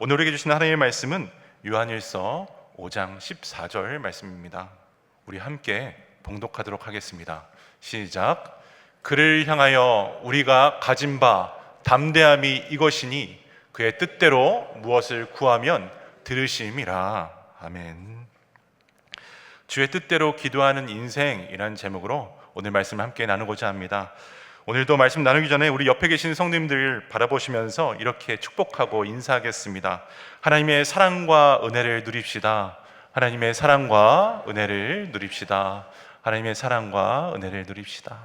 오늘 우리에게 주신 하나님의 말씀은 요한일서 5장 14절 말씀입니다. 우리 함께 봉독하도록 하겠습니다. 시작. 그를 향하여 우리가 가진 바 담대함이 이것이니 그의 뜻대로 무엇을 구하면 들으심이라. 아멘. 주의 뜻대로 기도하는 인생이라는 제목으로 오늘 말씀을 함께 나누고자 합니다. 오늘도 말씀 나누기 전에 우리 옆에 계신 성도님들 바라보시면서 이렇게 축복하고 인사하겠습니다. 하나님의 사랑과 은혜를 누립시다. 하나님의 사랑과 은혜를 누립시다. 하나님의 사랑과 은혜를 누립시다.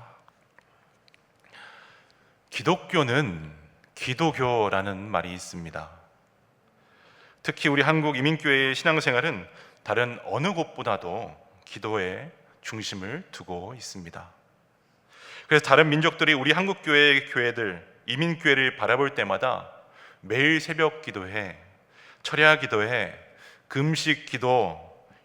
기독교는 기도교라는 말이 있습니다. 특히 우리 한국 이민교회의 신앙생활은 다른 어느 곳보다도 기도에 중심을 두고 있습니다. 그래서 다른 민족들이 우리 한국교회의 교회들, 이민교회를 바라볼 때마다 매일 새벽 기도회, 철야 기도회, 금식 기도,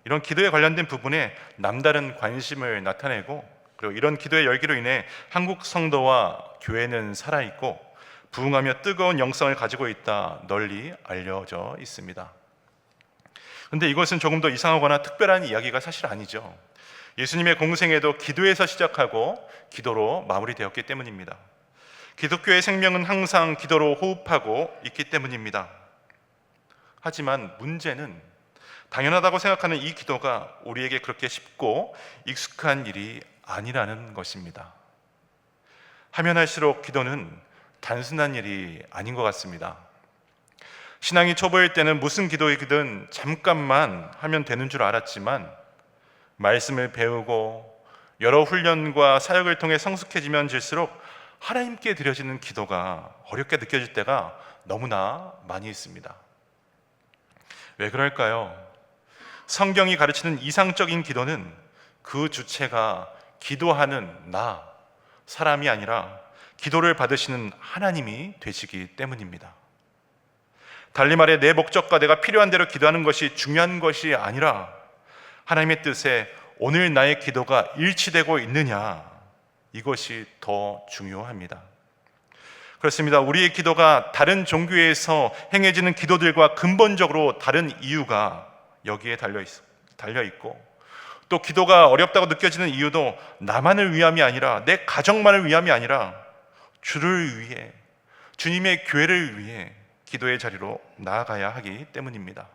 이런 기도에 관련된 부분에 남다른 관심을 나타내고, 그리고 이런 기도의 열기로 인해 한국 성도와 교회는 살아있고 부흥하며 뜨거운 영성을 가지고 있다 널리 알려져 있습니다. 그런데 이것은 조금 더 이상하거나 특별한 이야기가 사실 아니죠. 예수님의 공생애도 기도에서 시작하고 기도로 마무리되었기 때문입니다. 기독교의 생명은 항상 기도로 호흡하고 있기 때문입니다. 하지만 문제는 당연하다고 생각하는 이 기도가 우리에게 그렇게 쉽고 익숙한 일이 아니라는 것입니다. 하면 할수록 기도는 단순한 일이 아닌 것 같습니다. 신앙이 초보일 때는 무슨 기도이든 잠깐만 하면 되는 줄 알았지만 말씀을 배우고 여러 훈련과 사역을 통해 성숙해지면 질수록 하나님께 드려지는 기도가 어렵게 느껴질 때가 너무나 많이 있습니다. 왜 그럴까요? 성경이 가르치는 이상적인 기도는 그 주체가 기도하는 나, 사람이 아니라 기도를 받으시는 하나님이 되시기 때문입니다. 달리 말해 내 목적과 내가 필요한 대로 기도하는 것이 중요한 것이 아니라 하나님의 뜻에 오늘 나의 기도가 일치되고 있느냐, 이것이 더 중요합니다. 그렇습니다. 우리의 기도가 다른 종교에서 행해지는 기도들과 근본적으로 다른 이유가 여기에 달려있고, 또 기도가 어렵다고 느껴지는 이유도 나만을 위함이 아니라, 내 가정만을 위함이 아니라 주를 위해, 주님의 교회를 위해 기도의 자리로 나아가야 하기 때문입니다.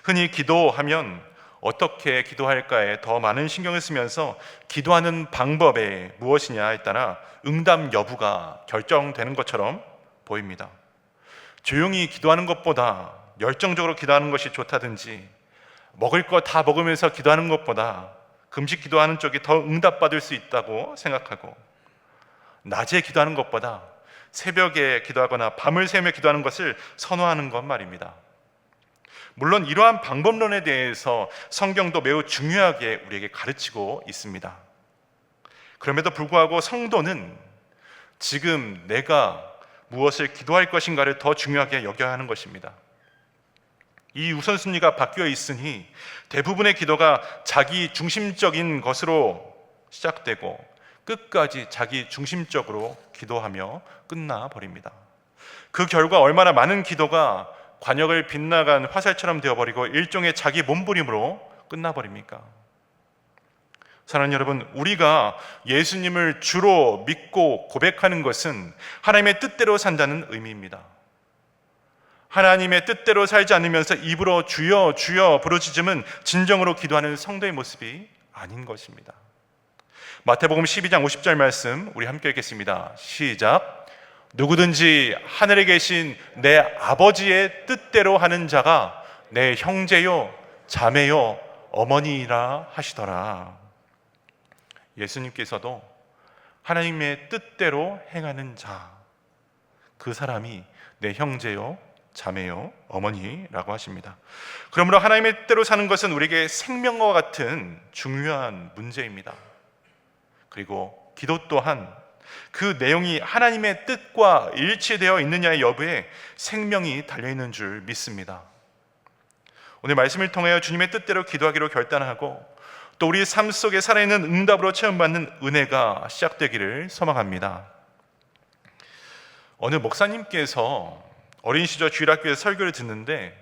흔히 기도하면 어떻게 기도할까에 더 많은 신경을 쓰면서 기도하는 방법에 무엇이냐에 따라 응답 여부가 결정되는 것처럼 보입니다. 조용히 기도하는 것보다 열정적으로 기도하는 것이 좋다든지, 먹을 거 다 먹으면서 기도하는 것보다 금식 기도하는 쪽이 더 응답받을 수 있다고 생각하고, 낮에 기도하는 것보다 새벽에 기도하거나 밤을 새며 기도하는 것을 선호하는 것 말입니다. 물론 이러한 방법론에 대해서 성경도 매우 중요하게 우리에게 가르치고 있습니다. 그럼에도 불구하고 성도는 지금 내가 무엇을 기도할 것인가를 더 중요하게 여겨야 하는 것입니다. 이 우선순위가 바뀌어 있으니 대부분의 기도가 자기 중심적인 것으로 시작되고 끝까지 자기 중심적으로 기도하며 끝나버립니다. 그 결과 얼마나 많은 기도가 관역을 빗나간 화살처럼 되어버리고 일종의 자기 몸부림으로 끝나버립니까? 사랑하는 여러분, 우리가 예수님을 주로 믿고 고백하는 것은 하나님의 뜻대로 산다는 의미입니다. 하나님의 뜻대로 살지 않으면서 입으로 주여 주여 부르짖음은 진정으로 기도하는 성도의 모습이 아닌 것입니다. 마태복음 12장 50절 말씀 우리 함께 읽겠습니다. 시작. 누구든지 하늘에 계신 내 아버지의 뜻대로 하는 자가 내 형제요 자매요 어머니라 하시더라. 예수님께서도 하나님의 뜻대로 행하는 자, 그 사람이 내 형제요 자매요 어머니라고 하십니다. 그러므로 하나님의 뜻대로 사는 것은 우리에게 생명과 같은 중요한 문제입니다. 그리고 기도 또한 그 내용이 하나님의 뜻과 일치되어 있느냐의 여부에 생명이 달려있는 줄 믿습니다. 오늘 말씀을 통하여 주님의 뜻대로 기도하기로 결단하고 또 우리 삶 속에 살아있는 응답으로 체험받는 은혜가 시작되기를 소망합니다. 어느 목사님께서 어린 시절 주일학교에서 설교를 듣는데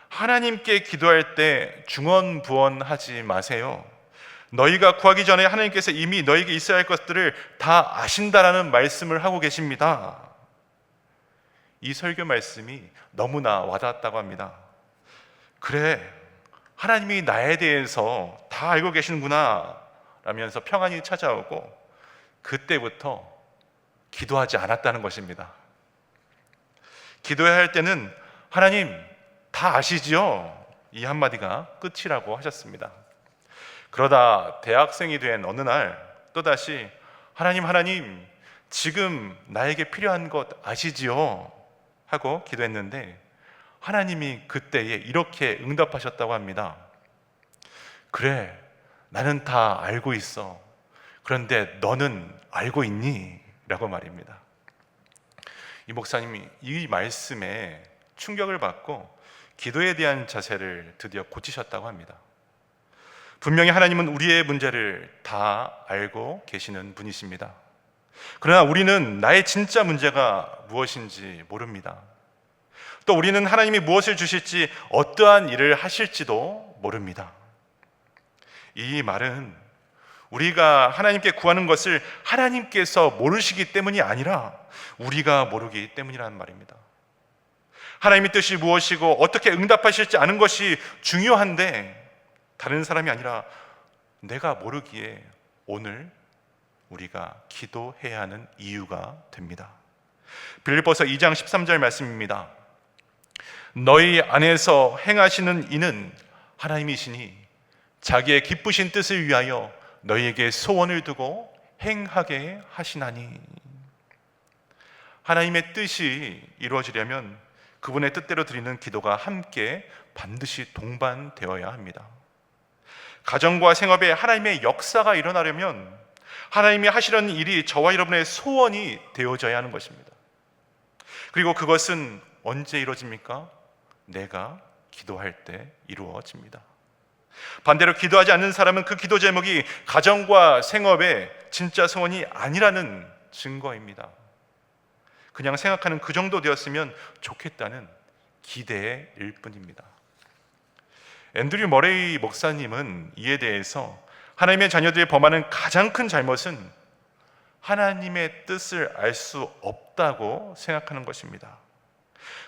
하나님께 기도할 때 중언부언하지 마세요. 너희가 구하기 전에 하나님께서 이미 너희에게 있어야 할 것들을 다 아신다라는 말씀을 하고 계십니다. 이 설교 말씀이 너무나 와닿았다고 합니다. 그래, 하나님이 나에 대해서 다 알고 계시는구나 라면서 평안이 찾아오고 그때부터 기도하지 않았다는 것입니다. 기도해야 할 때는 하나님 다 아시지요? 이 한마디가 끝이라고 하셨습니다. 그러다 대학생이 된 어느 날 또다시 하나님 지금 나에게 필요한 것 아시지요? 하고 기도했는데 하나님이 그때에 이렇게 응답하셨다고 합니다. 그래, 나는 다 알고 있어. 그런데 너는 알고 있니? 라고 말입니다. 이 목사님이 이 말씀에 충격을 받고 기도에 대한 자세를 드디어 고치셨다고 합니다. 분명히 하나님은 우리의 문제를 다 알고 계시는 분이십니다. 그러나 우리는 나의 진짜 문제가 무엇인지 모릅니다. 또 우리는 하나님이 무엇을 주실지, 어떠한 일을 하실지도 모릅니다. 이 말은 우리가 하나님께 구하는 것을 하나님께서 모르시기 때문이 아니라 우리가 모르기 때문이라는 말입니다. 하나님의 뜻이 무엇이고 어떻게 응답하실지 아는 것이 중요한데 다른 사람이 아니라 내가 모르기에 오늘 우리가 기도해야 하는 이유가 됩니다. 빌립보서 2장 13절 말씀입니다. 너희 안에서 행하시는 이는 하나님이시니 자기의 기쁘신 뜻을 위하여 너희에게 소원을 두고 행하게 하시나니. 하나님의 뜻이 이루어지려면 그분의 뜻대로 드리는 기도가 함께 반드시 동반되어야 합니다. 가정과 생업에 하나님의 역사가 일어나려면 하나님이 하시려는 일이 저와 여러분의 소원이 되어져야 하는 것입니다. 그리고 그것은 언제 이루어집니까? 내가 기도할 때 이루어집니다. 반대로 기도하지 않는 사람은 그 기도 제목이 가정과 생업의 진짜 소원이 아니라는 증거입니다. 그냥 생각하는 그 정도 되었으면 좋겠다는 기대일 뿐입니다. 앤드류 머레이 목사님은 이에 대해서 하나님의 자녀들이 범하는 가장 큰 잘못은 하나님의 뜻을 알 수 없다고 생각하는 것입니다.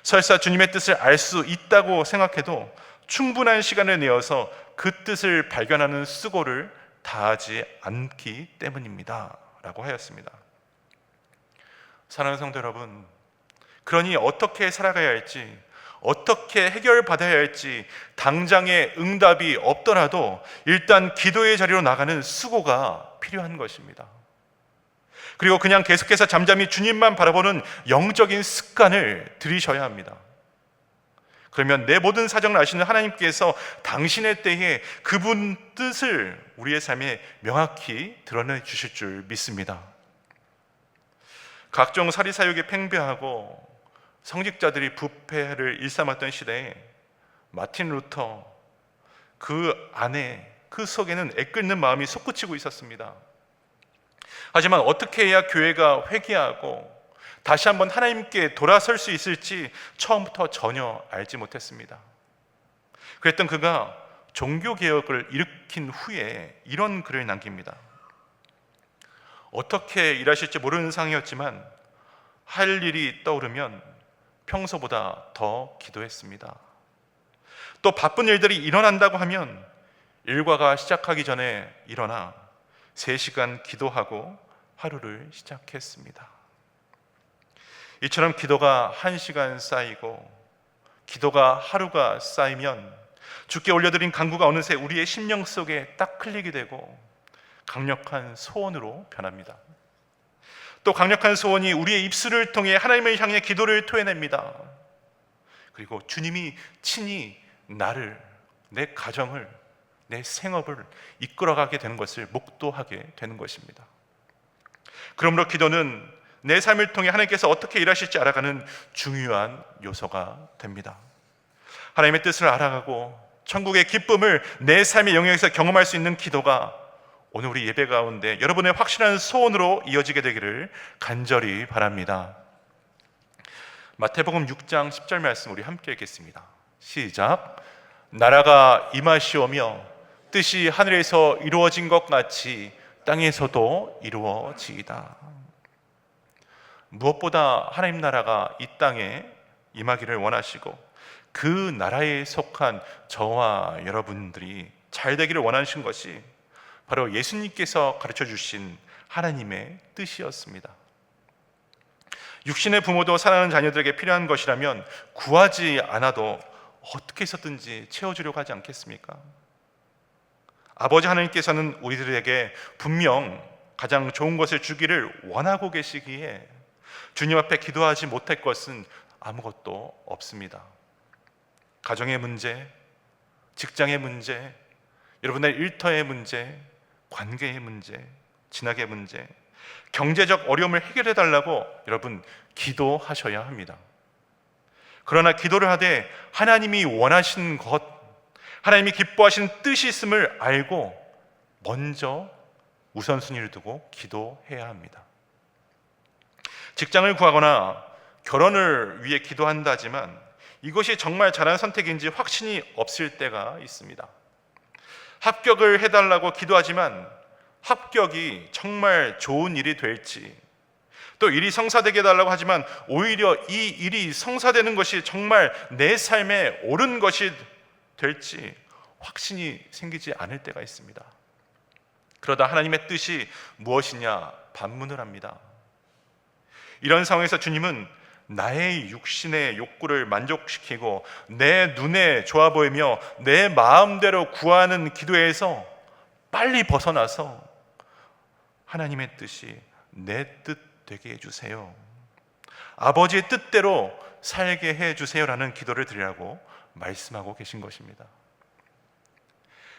설사 주님의 뜻을 알 수 있다고 생각해도 충분한 시간을 내어서 그 뜻을 발견하는 수고를 다하지 않기 때문입니다 라고 하였습니다. 사랑하는 성도 여러분, 그러니 어떻게 살아가야 할지, 어떻게 해결받아야 할지 당장의 응답이 없더라도 일단 기도의 자리로 나가는 수고가 필요한 것입니다. 그리고 그냥 계속해서 잠잠히 주님만 바라보는 영적인 습관을 들이셔야 합니다. 그러면 내 모든 사정을 아시는 하나님께서 당신의 때에 그분 뜻을 우리의 삶에 명확히 드러내 주실 줄 믿습니다. 각종 사리사욕에 팽배하고 성직자들이 부패를 일삼았던 시대에 마틴 루터, 그 안에, 그 속에는 애끓는 마음이 솟구치고 있었습니다. 하지만 어떻게 해야 교회가 회개하고 다시 한번 하나님께 돌아설 수 있을지 처음부터 전혀 알지 못했습니다. 그랬던 그가 종교개혁을 일으킨 후에 이런 글을 남깁니다. 어떻게 일하실지 모르는 상황이었지만 할 일이 떠오르면 평소보다 더 기도했습니다. 또 바쁜 일들이 일어난다고 하면 일과가 시작하기 전에 일어나 3시간 기도하고 하루를 시작했습니다. 이처럼 기도가 1시간 쌓이고 기도가 하루가 쌓이면 주께 올려드린 간구가 어느새 우리의 심령 속에 딱 클릭이 되고 강력한 소원으로 변합니다. 또 강력한 소원이 우리의 입술을 통해 하나님을 향해 기도를 토해냅니다. 그리고 주님이 친히 나를, 내 가정을, 내 생업을 이끌어가게 되는 것을 목도하게 되는 것입니다. 그러므로 기도는 내 삶을 통해 하나님께서 어떻게 일하실지 알아가는 중요한 요소가 됩니다. 하나님의 뜻을 알아가고 천국의 기쁨을 내 삶의 영역에서 경험할 수 있는 기도가 오늘 우리 예배 가운데 여러분의 확실한 소원으로 이어지게 되기를 간절히 바랍니다. 마태복음 6장 10절 말씀 우리 함께 읽겠습니다. 시작. 나라가 임하시오며 뜻이 하늘에서 이루어진 것 같이 땅에서도 이루어지이다. 무엇보다 하나님 나라가 이 땅에 임하기를 원하시고 그 나라에 속한 저와 여러분들이 잘 되기를 원하신 것이 바로 예수님께서 가르쳐 주신 하나님의 뜻이었습니다. 육신의 부모도 사랑하는 자녀들에게 필요한 것이라면 구하지 않아도 어떻게 해서든지 채워주려고 하지 않겠습니까? 아버지 하나님께서는 우리들에게 분명 가장 좋은 것을 주기를 원하고 계시기에 주님 앞에 기도하지 못할 것은 아무것도 없습니다. 가정의 문제, 직장의 문제, 여러분의 일터의 문제, 관계의 문제, 진학의 문제, 경제적 어려움을 해결해 달라고 여러분 기도하셔야 합니다. 그러나 기도를 하되 하나님이 원하신 것, 하나님이 기뻐하신 뜻이 있음을 알고 먼저 우선순위를 두고 기도해야 합니다. 직장을 구하거나 결혼을 위해 기도한다지만 이것이 정말 잘한 선택인지 확신이 없을 때가 있습니다. 합격을 해달라고 기도하지만 합격이 정말 좋은 일이 될지, 또 일이 성사되게 해달라고 하지만 오히려 이 일이 성사되는 것이 정말 내 삶에 옳은 것이 될지 확신이 생기지 않을 때가 있습니다. 그러다 하나님의 뜻이 무엇이냐 반문을 합니다. 이런 상황에서 주님은 나의 육신의 욕구를 만족시키고 내 눈에 좋아 보이며 내 마음대로 구하는 기도에서 빨리 벗어나서 하나님의 뜻이 내 뜻 되게 해주세요, 아버지의 뜻대로 살게 해주세요라는 기도를 드리라고 말씀하고 계신 것입니다.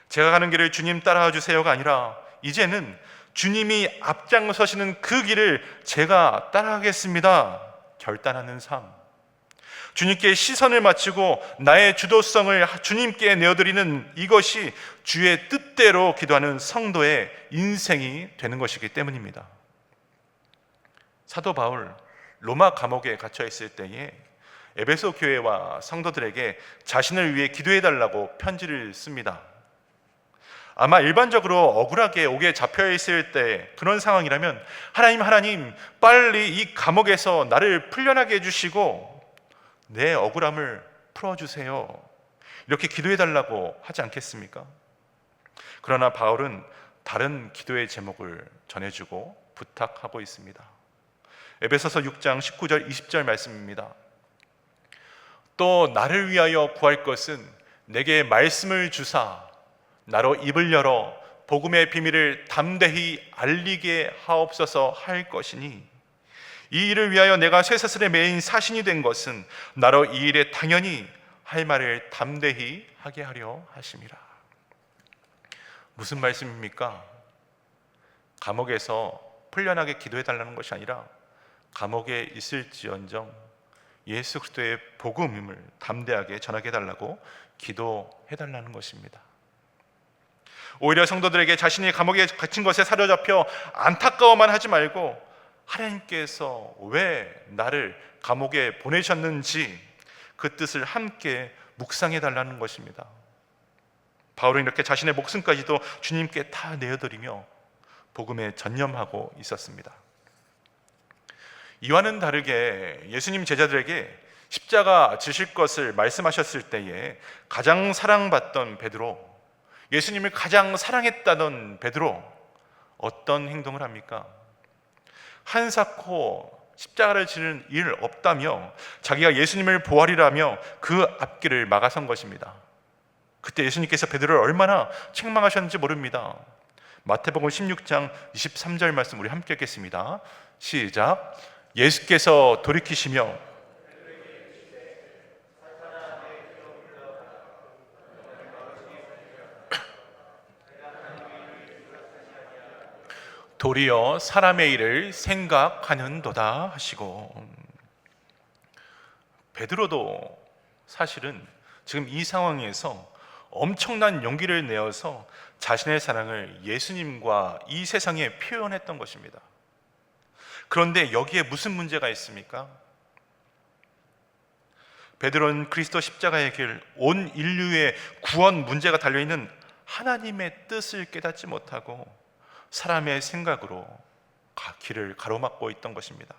제가 가는 길을 주님 따라와 주세요가 아니라 이제는 주님이 앞장서시는 그 길을 제가 따라가겠습니다 결단하는 삶, 주님께 시선을 맞추고 나의 주도성을 주님께 내어드리는 이것이 주의 뜻대로 기도하는 성도의 인생이 되는 것이기 때문입니다. 사도 바울 로마 감옥에 갇혀 있을 때에 에베소 교회와 성도들에게 자신을 위해 기도해 달라고 편지를 씁니다. 아마 일반적으로 억울하게 옥에 잡혀 있을 때 그런 상황이라면 하나님 빨리 이 감옥에서 나를 풀려나게 해주시고 내 억울함을 풀어주세요 이렇게 기도해 달라고 하지 않겠습니까? 그러나 바울은 다른 기도의 제목을 전해주고 부탁하고 있습니다. 에베소서 6장 19절 20절 말씀입니다. 또 나를 위하여 구할 것은 내게 말씀을 주사 나로 입을 열어 복음의 비밀을 담대히 알리게 하옵소서 할 것이니 이 일을 위하여 내가 쇠사슬에 매인 사신이 된 것은 나로 이 일에 당연히 할 말을 담대히 하게 하려 하심이라. 무슨 말씀입니까? 감옥에서 풀려나게 기도해 달라는 것이 아니라 감옥에 있을지언정 예수 그리스도의 복음을 담대하게 전하게 해달라고 기도해 달라는 것입니다. 오히려 성도들에게 자신이 감옥에 갇힌 것에 사로잡혀 안타까워만 하지 말고 하나님께서 왜 나를 감옥에 보내셨는지 그 뜻을 함께 묵상해 달라는 것입니다. 바울은 이렇게 자신의 목숨까지도 주님께 다 내어드리며 복음에 전념하고 있었습니다. 이와는 다르게 예수님 제자들에게 십자가 지실 것을 말씀하셨을 때에 가장 사랑받던 베드로, 예수님을 가장 사랑했다던 베드로 어떤 행동을 합니까? 한사코 십자가를 지는 일 없다며 자기가 예수님을 보아리라며 그 앞길을 막아선 것입니다. 그때 예수님께서 베드로를 얼마나 책망하셨는지 모릅니다. 마태복음 16장 23절 말씀 우리 함께 읽겠습니다. 시작. 예수께서 돌이키시며 도리어 사람의 일을 생각하는도다 하시고, 베드로도 사실은 지금 이 상황에서 엄청난 용기를 내어서 자신의 사랑을 예수님과 이 세상에 표현했던 것입니다. 그런데 여기에 무슨 문제가 있습니까? 베드로는 그리스도 십자가의 길, 온 인류의 구원 문제가 달려있는 하나님의 뜻을 깨닫지 못하고 사람의 생각으로 길을 가로막고 있던 것입니다.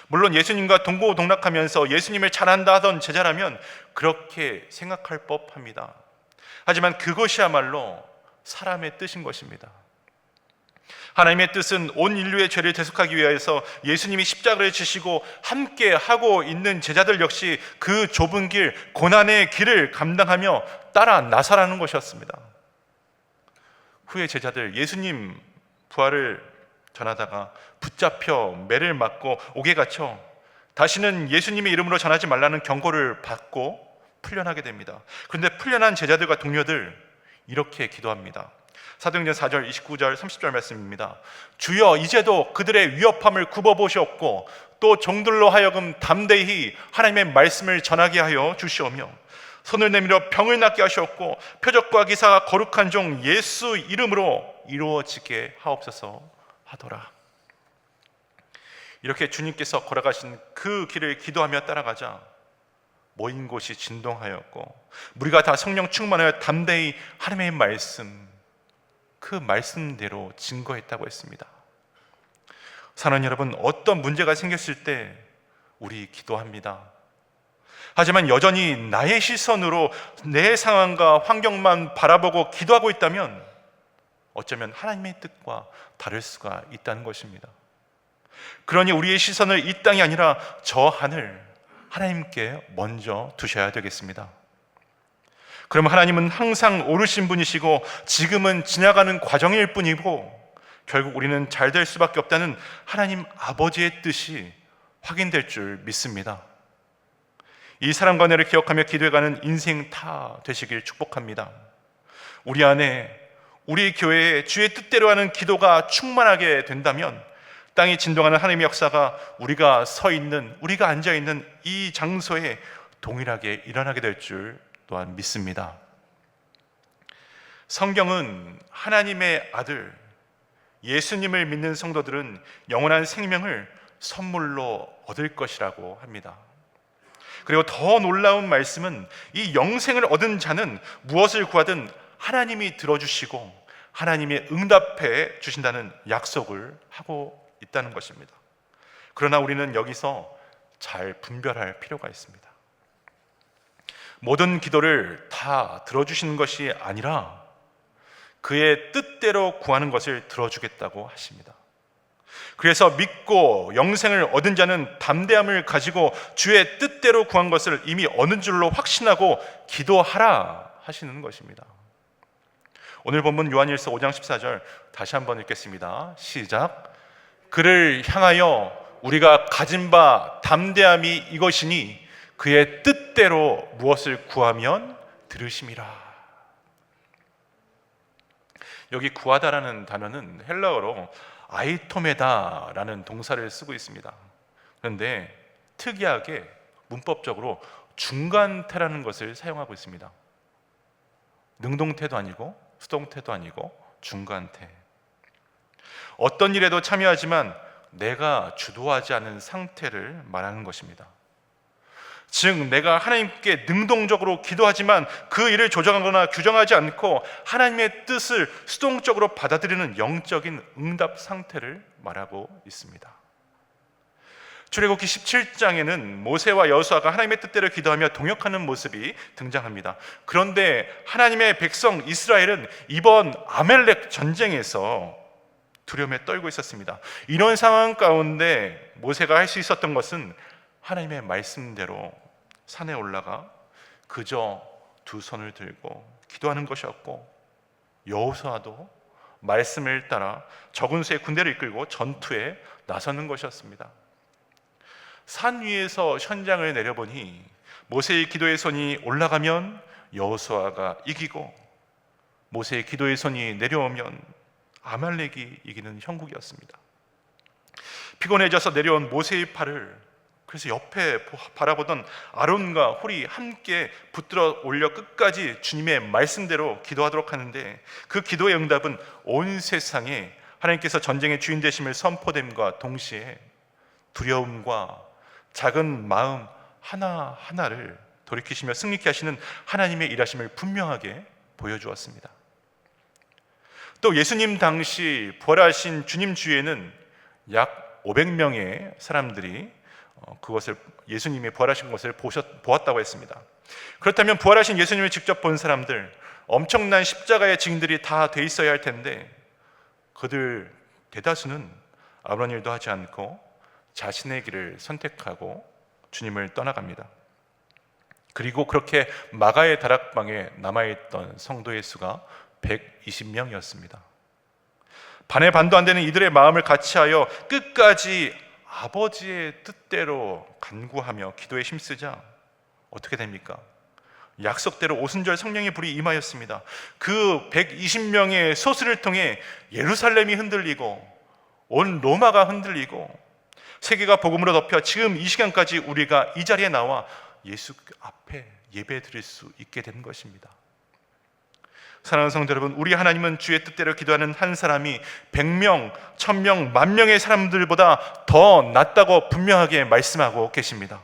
물론 예수님과 동고동락하면서 예수님을 잘한다 하던 제자라면 그렇게 생각할 법합니다. 하지만 그것이야말로 사람의 뜻인 것입니다. 하나님의 뜻은 온 인류의 죄를 대속하기 위해서 예수님이 십자가를 지시고 함께 하고 있는 제자들 역시 그 좁은 길, 고난의 길을 감당하며 따라 나서라는 것이었습니다. 후에 제자들 예수님 부활을 전하다가 붙잡혀 매를 맞고 옥에 갇혀 다시는 예수님의 이름으로 전하지 말라는 경고를 받고 풀려나게 됩니다. 그런데 풀려난 제자들과 동료들 이렇게 기도합니다. 사도행전 4절 29절 30절 말씀입니다. 주여 이제도 그들의 위협함을 굽어보시옵고 또 종들로 하여금 담대히 하나님의 말씀을 전하게 하여 주시오며 손을 내밀어 병을 낫게 하시옵고 표적과 기사가 거룩한 종 예수 이름으로 이루어지게 하옵소서 하더라. 이렇게 주님께서 걸어가신 그 길을 기도하며 따라가자 모인 곳이 진동하였고 무리가 다 성령 충만하여 담대히 하나님의 말씀, 그 말씀대로 증거했다고 했습니다. 사랑하는 여러분, 어떤 문제가 생겼을 때 우리 기도합니다. 하지만 여전히 나의 시선으로 내 상황과 환경만 바라보고 기도하고 있다면 어쩌면 하나님의 뜻과 다를 수가 있다는 것입니다. 그러니 우리의 시선을 이 땅이 아니라 저 하늘 하나님께 먼저 두셔야 되겠습니다. 그럼 하나님은 항상 오르신 분이시고 지금은 지나가는 과정일 뿐이고 결국 우리는 잘 될 수밖에 없다는 하나님 아버지의 뜻이 확인될 줄 믿습니다. 이 사랑과 은혜를 기억하며 기도해가는 인생 다 되시길 축복합니다. 우리 안에 우리 교회에 주의 뜻대로 하는 기도가 충만하게 된다면 땅이 진동하는 하나님의 역사가 우리가 서 있는, 우리가 앉아 있는 이 장소에 동일하게 일어나게 될 줄 또한 믿습니다. 성경은 하나님의 아들 예수님을 믿는 성도들은 영원한 생명을 선물로 얻을 것이라고 합니다. 그리고 더 놀라운 말씀은 이 영생을 얻은 자는 무엇을 구하든 하나님이 들어주시고 하나님이 응답해 주신다는 약속을 하고 있다는 것입니다. 그러나 우리는 여기서 잘 분별할 필요가 있습니다. 모든 기도를 다 들어주시는 것이 아니라 그의 뜻대로 구하는 것을 들어주겠다고 하십니다. 그래서 믿고 영생을 얻은 자는 담대함을 가지고 주의 뜻대로 구한 것을 이미 얻은 줄로 확신하고 기도하라 하시는 것입니다. 오늘 본문 요한일서 5장 14절 다시 한번 읽겠습니다. 시작. 그를 향하여 우리가 가진 바 담대함이 이것이니 그의 뜻대로 무엇을 구하면 들으심이라. 여기 구하다라는 단어는 헬라어로 아이토메다라는 동사를 쓰고 있습니다. 그런데 특이하게 문법적으로 중간태라는 것을 사용하고 있습니다. 능동태도 아니고 수동태도 아니고 중간태. 어떤 일에도 참여하지만 내가 주도하지 않은 상태를 말하는 것입니다. 즉 내가 하나님께 능동적으로 기도하지만 그 일을 조정하거나 규정하지 않고 하나님의 뜻을 수동적으로 받아들이는 영적인 응답 상태를 말하고 있습니다. 출애굽기 17장에는 모세와 여호수아가 하나님의 뜻대로 기도하며 동역하는 모습이 등장합니다. 그런데 하나님의 백성 이스라엘은 이번 아멜렉 전쟁에서 두려움에 떨고 있었습니다. 이런 상황 가운데 모세가 할 수 있었던 것은 하나님의 말씀대로 산에 올라가 그저 두 손을 들고 기도하는 것이었고, 여호수아도 말씀을 따라 적은 수의 군대를 이끌고 전투에 나서는 것이었습니다. 산 위에서 현장을 내려보니 모세의 기도의 손이 올라가면 여호수아가 이기고 모세의 기도의 손이 내려오면 아말렉이 이기는 형국이었습니다. 피곤해져서 내려온 모세의 팔을 그래서 옆에 바라보던 아론과 홀이 함께 붙들어 올려 끝까지 주님의 말씀대로 기도하도록 하는데, 그 기도의 응답은 온 세상에 하나님께서 전쟁의 주인 되심을 선포됨과 동시에 두려움과 작은 마음 하나하나를 돌이키시며 승리케 하시는 하나님의 일하심을 분명하게 보여주었습니다. 또 예수님 당시 부활하신 주님 주위에는 약 500명의 사람들이 그것을, 예수님이 부활하신 것을 보았다고 했습니다. 그렇다면 부활하신 예수님을 직접 본 사람들, 엄청난 십자가의 증인들이 다 돼 있어야 할 텐데 그들 대다수는 아무런 일도 하지 않고 자신의 길을 선택하고 주님을 떠나갑니다. 그리고 그렇게 마가의 다락방에 남아있던 성도의 수가 120명이었습니다. 반의 반도 안 되는 이들의 마음을 같이하여 끝까지 아버지의 뜻대로 간구하며 기도에 힘쓰자 어떻게 됩니까? 약속대로 오순절 성령의 불이 임하였습니다. 그 120명의 소수를 통해 예루살렘이 흔들리고 온 로마가 흔들리고 세계가 복음으로 덮여 지금 이 시간까지 우리가 이 자리에 나와 예수 앞에 예배 드릴 수 있게 된 것입니다. 사랑하는 성도 여러분, 우리 하나님은 주의 뜻대로 기도하는 한 사람이 100명, 1000명, 10,000명의 사람들보다 더 낫다고 분명하게 말씀하고 계십니다.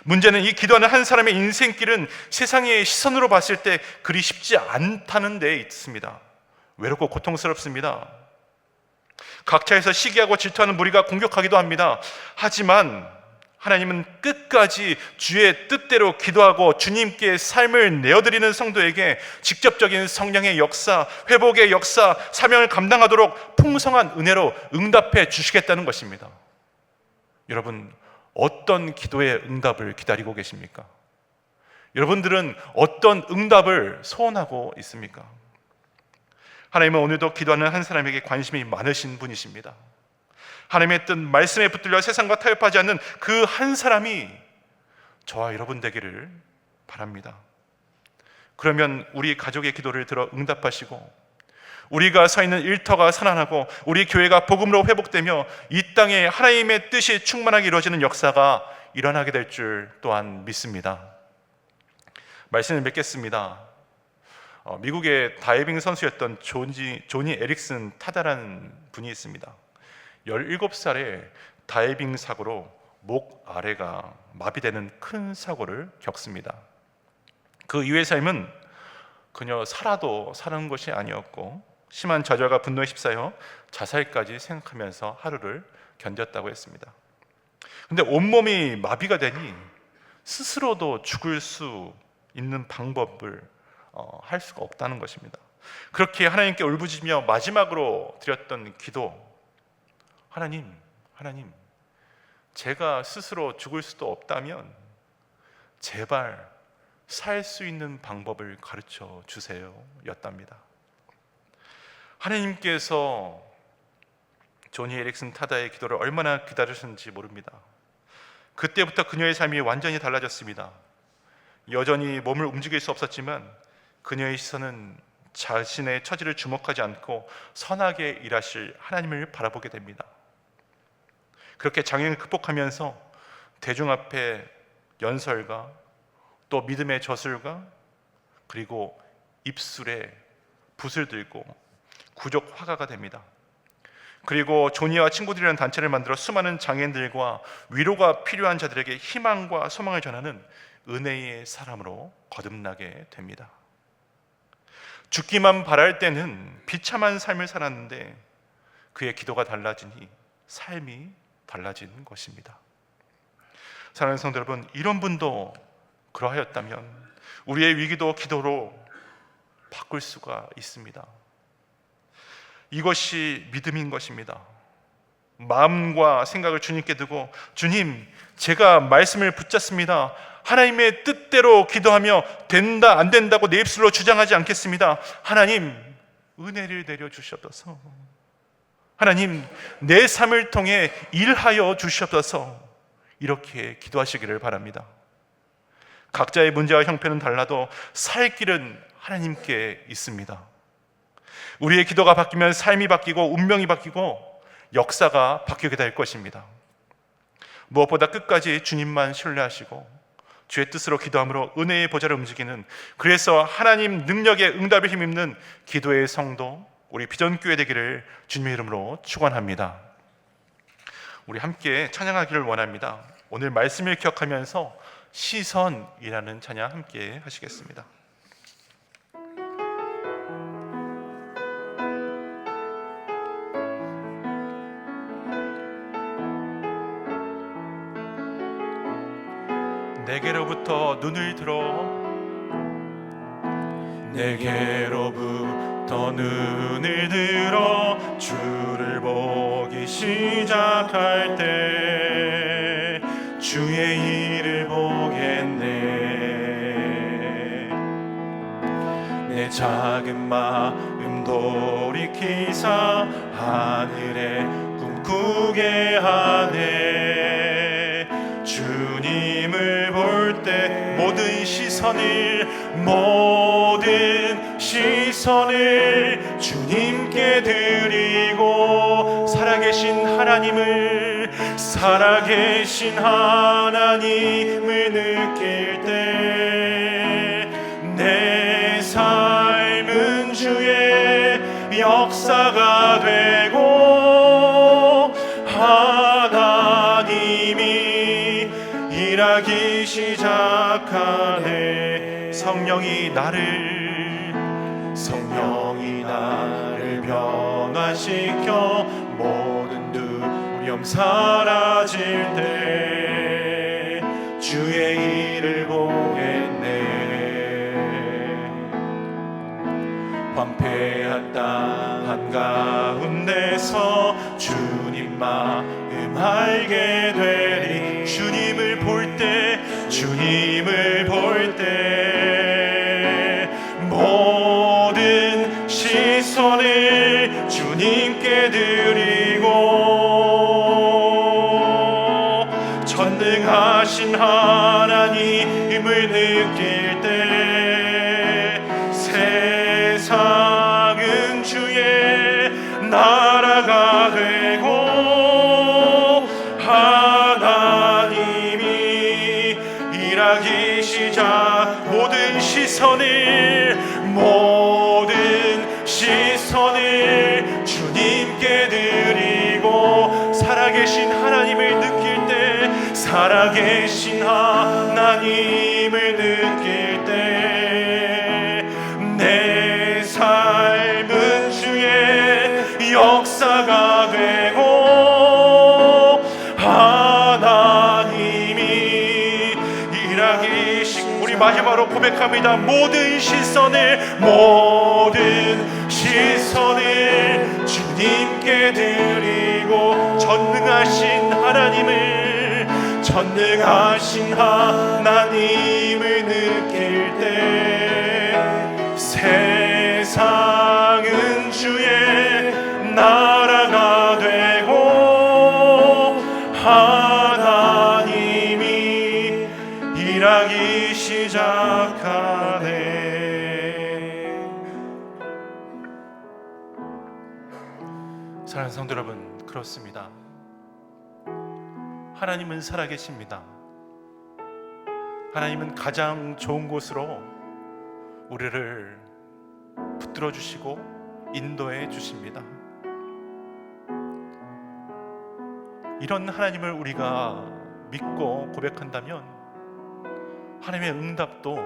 문제는 이 기도하는 한 사람의 인생길은 세상의 시선으로 봤을 때 그리 쉽지 않다는 데 있습니다. 외롭고 고통스럽습니다. 각처에서 시기하고 질투하는 무리가 공격하기도 합니다. 하지만 하나님은 끝까지 주의 뜻대로 기도하고 주님께 삶을 내어드리는 성도에게 직접적인 성령의 역사, 회복의 역사, 사명을 감당하도록 풍성한 은혜로 응답해 주시겠다는 것입니다. 여러분, 어떤 기도의 응답을 기다리고 계십니까? 여러분들은 어떤 응답을 소원하고 있습니까? 하나님은 오늘도 기도하는 한 사람에게 관심이 많으신 분이십니다. 하나님의 뜻, 말씀에 붙들려 세상과 타협하지 않는 그 한 사람이 저와 여러분 되기를 바랍니다. 그러면 우리 가족의 기도를 들어 응답하시고 우리가 서 있는 일터가 살아나고 우리 교회가 복음으로 회복되며 이 땅에 하나님의 뜻이 충만하게 이루어지는 역사가 일어나게 될 줄 또한 믿습니다. 말씀을 맺겠습니다. 미국의 다이빙 선수였던 조니 에릭슨 타다라는 분이 있습니다. 17살에 다이빙 사고로 목 아래가 마비되는 큰 사고를 겪습니다. 그 이후의 삶은 그녀 살아도 사는 것이 아니었고 심한 좌절과 분노에 휩싸여 자살까지 생각하면서 하루를 견뎠다고 했습니다. 근데 온몸이 마비가 되니 스스로도 죽을 수 있는 방법을 할 수가 없다는 것입니다. 그렇게 하나님께 울부짖으며 마지막으로 드렸던 기도, 하나님, 제가 스스로 죽을 수도 없다면 제발 살 수 있는 방법을 가르쳐 주세요 였답니다. 하나님께서 조니 에릭슨 타다의 기도를 얼마나 기다리셨는지 모릅니다. 그때부터 그녀의 삶이 완전히 달라졌습니다. 여전히 몸을 움직일 수 없었지만 그녀의 시선은 자신의 처지를 주목하지 않고 선하게 일하실 하나님을 바라보게 됩니다. 그렇게 장애를 극복하면서 대중 앞에 연설과 또 믿음의 저술과 그리고 입술에 붓을 들고 구족 화가가 됩니다. 그리고 조니와 친구들이라는 단체를 만들어 수많은 장애인들과 위로가 필요한 자들에게 희망과 소망을 전하는 은혜의 사람으로 거듭나게 됩니다. 죽기만 바랄 때는 비참한 삶을 살았는데 그의 기도가 달라지니 삶이 달라진 것입니다. 사랑하는 성도 여러분, 이런 분도 그러하였다면 우리의 위기도 기도로 바꿀 수가 있습니다. 이것이 믿음인 것입니다. 마음과 생각을 주님께 두고 주님, 제가 말씀을 붙잡습니다. 하나님의 뜻대로 기도하며 된다 안 된다고 내 입술로 주장하지 않겠습니다. 하나님, 은혜를 내려 주시옵소서. 하나님, 내 삶을 통해 일하여 주시옵소서. 이렇게 기도하시기를 바랍니다. 각자의 문제와 형편은 달라도 살 길은 하나님께 있습니다. 우리의 기도가 바뀌면 삶이 바뀌고 운명이 바뀌고 역사가 바뀌게 될 것입니다. 무엇보다 끝까지 주님만 신뢰하시고 주의 뜻으로 기도함으로 은혜의 보좌를 움직이는, 그래서 하나님 능력의 응답에 힘입는 기도의 성도, 우리 비전교회 되기를 주님의 이름으로 축원합니다. 우리 함께 찬양하기를 원합니다. 오늘 말씀을 기억하면서 시선이라는 찬양 함께 하시겠습니다. 내게로부터 눈을 들어 내게로부터 눈을 들어 주를 보기 시작할 때 주의 일을 보겠네. 내 작은 마음 돌이키사 하늘에 꿈꾸게 하네. 주님을 볼 때 모든 시선을 주님께 드리고 살아계신 하나님을 느낄 때 내 삶은 주의 역사가 되고 하나님이 일하기 시작하네. 성령이 나를 변화시켜 모든 두려움 사라질 때 주의 일을 보겠네. 황폐한 땅 한가운데서 주님 마음 알게 되리. 주님을 볼 때 모든 시선을 주님께 드리고 전능하신 하나님을 느낄 때 세상은 주의 나라가 되고 하나님이 일하기 시작 모든 시선을 주님께 드리고 살아계신 하나님을 느낄 때 내 삶은 주의 역사가 되고 하나님이 일하기 시작. 우리 마지막으로 고백합니다. 모든 시선을 주님께 드리고 전능하신 하나님을 느낄 때 세상은 주의 나라가 되고 하나님이 일하기 시작하네. 사랑하는 성도 여러분, 그렇습니다. 하나님은 살아계십니다. 하나님은 가장 좋은 곳으로 우리를 붙들어 주시고 인도해 주십니다. 이런 하나님을 우리가 믿고 고백한다면 하나님의 응답도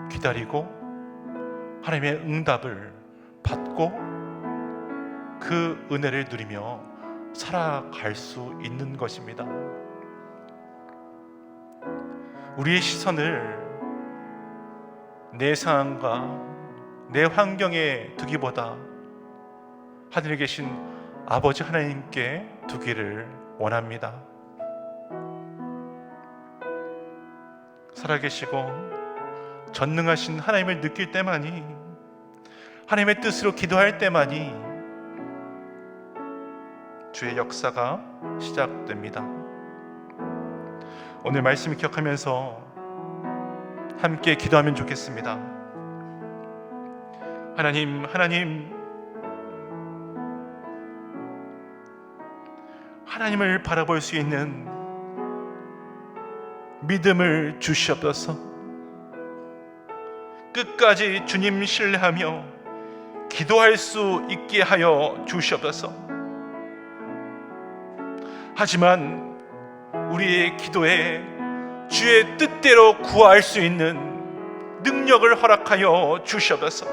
기다리고 하나님의 응답을 받고 그 은혜를 누리며 살아갈 수 있는 것입니다. 우리의 시선을 내 상황과 내 환경에 두기보다 하늘에 계신 아버지 하나님께 두기를 원합니다. 살아계시고 전능하신 하나님을 느낄 때만이, 하나님의 뜻으로 기도할 때만이 주의 역사가 시작됩니다. 오늘 말씀을 기억하면서 함께 기도하면 좋겠습니다. 하나님을 바라볼 수 있는 믿음을 주시옵소서. 끝까지 주님 신뢰하며 기도할 수 있게 하여 주시옵소서. 하지만 우리의 기도에 주의 뜻대로 구할 수 있는 능력을 허락하여 주시옵소서.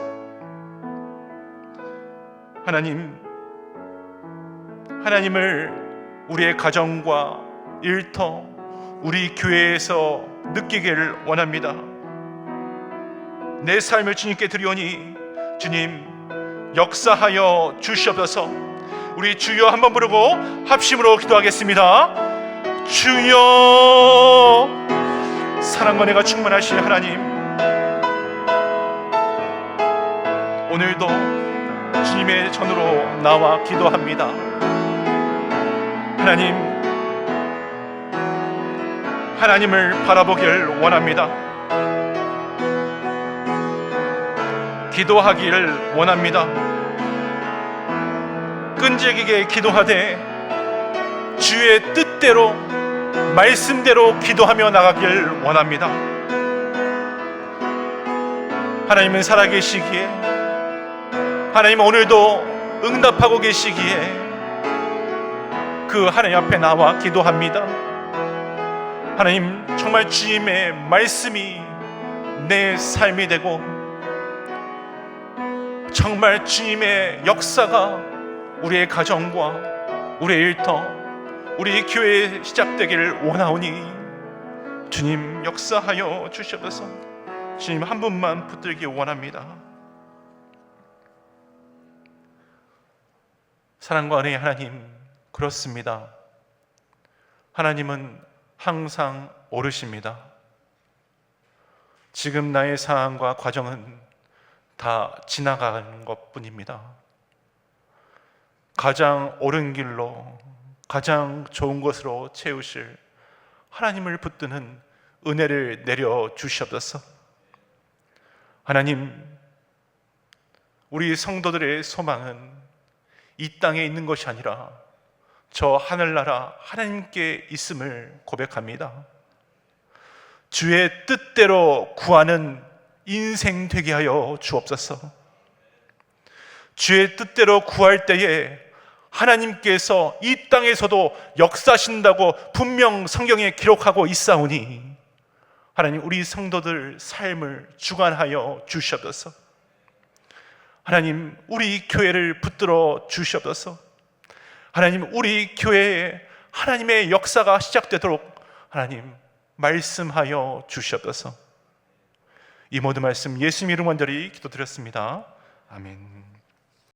하나님을 우리의 가정과 일터, 우리 교회에서 느끼기를 원합니다. 내 삶을 주님께 드리오니 주님 역사하여 주시옵소서. 우리 주여 한번 부르고 합심으로 기도하겠습니다. 주여, 사랑과 은혜가 충만하신 하나님, 오늘도 주님의 전으로 나와 기도합니다. 하나님을 바라보길 원합니다. 기도하기를 원합니다. 끈질기게 기도하되 주의 뜻대로, 말씀대로 기도하며 나가길 원합니다. 하나님은 살아계시기에, 하나님은 오늘도 응답하고 계시기에 그 하나님 앞에 나와 기도합니다. 하나님, 정말 주님의 말씀이 내 삶이 되고 정말 주님의 역사가 우리의 가정과 우리의 일터, 우리 교회에 시작되기를 원하오니 주님 역사하여 주시옵소서. 주님 한 분만 붙들기 원합니다. 사랑과 은혜의 하나님, 그렇습니다. 하나님은 항상 옳으십니다. 지금 나의 상황과 과정은 다 지나가는 것뿐입니다. 가장 옳은 길로, 가장 좋은 것으로 채우실 하나님을 붙드는 은혜를 내려 주시옵소서. 하나님, 우리 성도들의 소망은 이 땅에 있는 것이 아니라 저 하늘나라 하나님께 있음을 고백합니다. 주의 뜻대로 구하는 인생 되게 하여 주옵소서. 주의 뜻대로 구할 때에 하나님께서 이 땅에서도 역사하신다고 분명 성경에 기록하고 있사오니 하나님, 우리 성도들 삶을 주관하여 주시옵소서. 하나님, 우리 교회를 붙들어 주시옵소서. 하나님, 우리 교회에 하나님의 역사가 시작되도록 하나님 말씀하여 주시옵소서. 이 모든 말씀 예수님 이름 간절히 기도드렸습니다. 아멘.